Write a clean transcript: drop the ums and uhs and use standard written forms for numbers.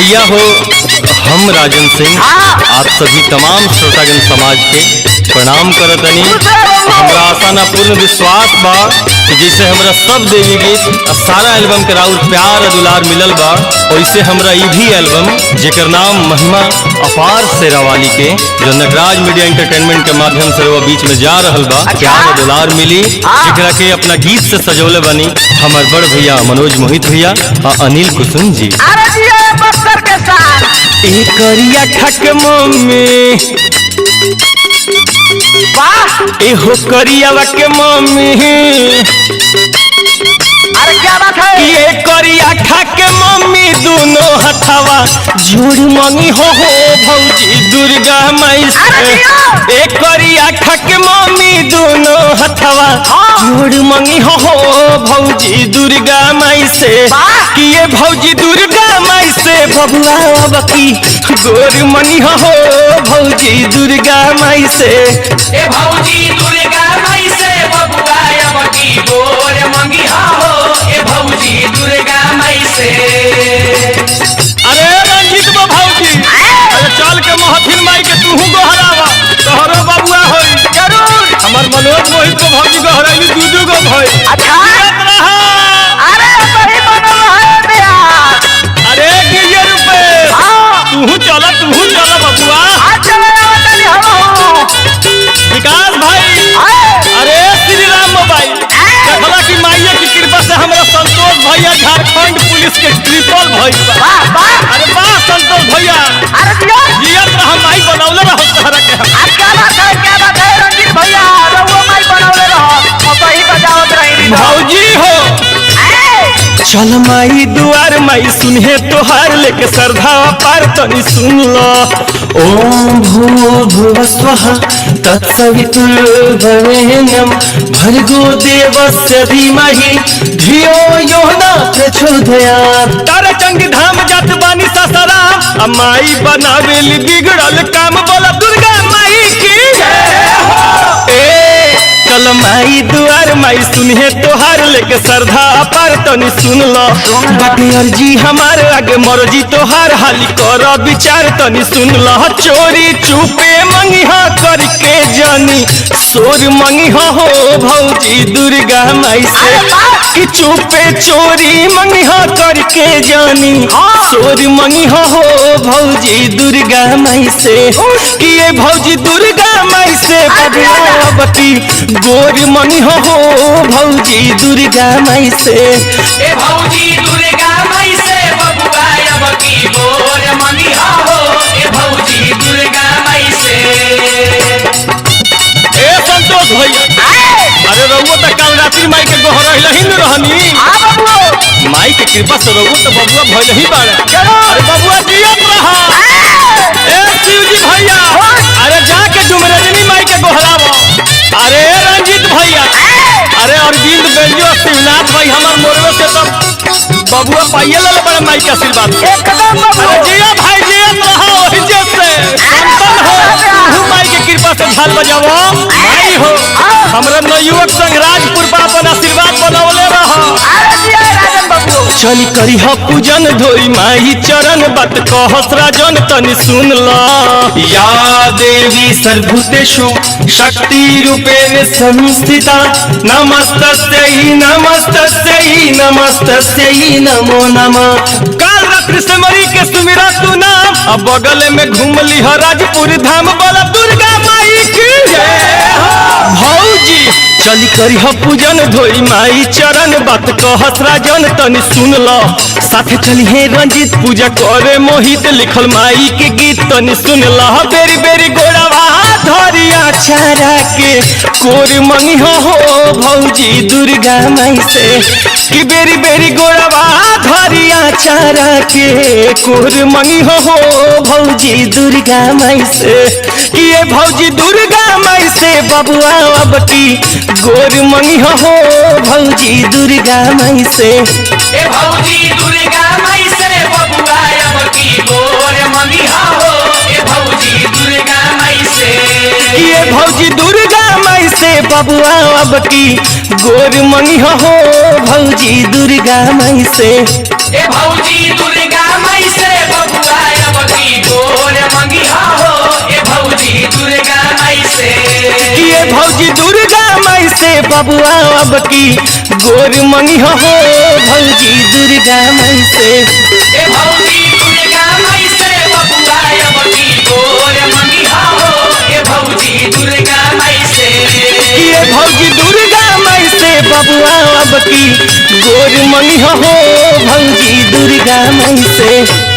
भैया हो, हम राजन सिंह आप सभी तमाम श्रोतागण समाज के प्रणाम करतनी। हमरा आशा ना पूर्ण विश्वास बा कि जैसे हमरा सब देवी गीत सारा एल्बम के राउर प्यार दुलार मिलल बा, वैसे हमरा ई भी एल्बम जेकर नाम महिमा अपार शेरावाली के जो नटराज मीडिया एंटरटेनमेंट के माध्यम से वो बीच में जा रहल बा, प्यार दुलार मिली जेकरा के अपना गीत से सजौले बनी हमार बड़ भैया मनोज मोहित भैया और अनिल कुसुम जी। ए करिया ठक मम्मी ए हो करिया के मम्मी, अरे क्या बात है? ये करिया ठक मम्मी दोनों हथवा जोड़ मंगी हो भौजी दुर्गा माई से। ए करिया ठक मम्मी दोनों हथवा जोड़ मंगी हो भौजी दुर्गा माई से। कि ये भौजी दुर्गा माई से बबुआ बकी गोर मनी हो भौजी दुर्गा माई से। ए भौजी दुर्गा माई से बबुआ बकी गोर मंगी हो ए भौजी दुर्गा माई से। अरे रंजीत बा भौजी, अरे चल के महफिल माई के तूहू गोहरावा, तोहरो बबुआ होई जरूर। हमर मनोज मोहित को भौजी गोहराई दू गो भई। अच्छा अरे सही बनल है बिहार। अरे गिरिया रुपए तूहू चला बबुआ। विकास भाई, अरे श्री राम मोबाइल देखला कि माइया की कृपा से हमरा संतोष भैया झारखंड पुलिस के ट्रिपल भैया। अरे वाह संतोष भैया, जियत रह माई बनौले रह तहरा के हम। क्या बात है रंजीत भैया, रउआ माई बनौले रह और सही बजावत रही भौजी हो। चल माई दुआर माई सुनहे तोहार लेके श्रद्धा पार तनी सुन लो। ओम भूर्भुवः स्वः तत्सवितुर्वरेण्यं भर्गो देवस्य धीमहि धियो यो न प्रचोदयात्। तारा चंग धाम जात बानी सासाराम, माई बनावेली बिगड़ल काम, बोला दुर्गा माई की जय हो। चल माई दुआर माई सुनहे तोहार लेके श्रद्धा पार तनी सुन लो। बाटे अर्जी हमारे आगे मर्जी तोहार हाली कर विचार तनी सुन लो। चोरी चुपे मंगी हा करके जानी सोर मंगी हो भौजी दुर्गा माई से। कि चुपे चोरी मंगी हा करके जानी सोर मंगी हो भौजी दुर्गा माई से। कि ये भौजी दुर्गा माई से बबुआवती गोर मनी हो भौजी दुर्गा माई से। ए भौजी दुर्गा माई से बबुआ बकी गोर मंगी हो ए भौजी दुर्गा माई से। ए संतोष भैया, अरे रउआ तो कल रात्रि माई के गोहरहिला ही न रहनी। माई के कृपा से रउआ तो बबुआ भइल ही बाड़े। अरे बबुआ जियत रहा। ए शिवजी भैया, अरे जाके डुमरजनी माई के गोहरावो। अरे रंजीत भैया, अरे अरविंद बेलियो शिवनाथ भाई हमार मोरवे से तब बबुआ पाइए ले बड़े माई के आशीर्वाद। अरे जिया भाई जियत रहा वही जैसे संतन हो तू माई के कृपा से झाल बजावो। माई हो हमरा नवयुवक संघ राजपुर बापन आशीर्वाद बनौले रहो। चली करी ह पूजन धोई माई चरण बात कहस राजन तनी सुन लो। या देवी सर्वभूतेषु शक्ति रूपेण संस्थिता नमस्तस्यै नमस्तस्यै नमस्तस्यै नमो नमः। काल रात्रि से मरी के सुमिरा तू नाम, अब बगल में घूम ली ह राजपुर धाम, बोला दुर्गा माई की जय हो। भौजी चली करी ह पूजन धोई माई चरण बात कहस राजन तनी सुन लो। साथे चली है रंजीत पूजा करे मोहित लिखल माई के गीत तनी सुन लो। बेरी बेरी गोड़ावा धरिया चारा के कोर मंगी हो भौजी दुर्गा माई से। कि बेरी बेरी गोड़ावा धरिया चारा के कोर मंगी हो भौजी दुर्गा माई से। कि ये भौजी दुर्गा माई से बबुआ बटी गोर मंगी हो भौजी दुर्गा माई से। ए भौजी दुर्गा माई से बबुआ बकी गोर मंगी हो ए भौजी दुर्गा माई से। ये भौजी दुर्गा माई से बबुआ बकी गोर मंगी हो भौजी दुर्गा माई से। ए भौजी दुर्गा माई से बबुआ बबुआ अब की गोर मंगी हो भौजी दुर्गा माई से। ए भौजी दुर्गा माई से बबुआ अब की गोर मंगिहा हो ए भौजी दुर्गा माई से। ये भौजी दुर्गा माई से बबुआ अब की गोर मंगी हो भौजी दुर्गा माई से।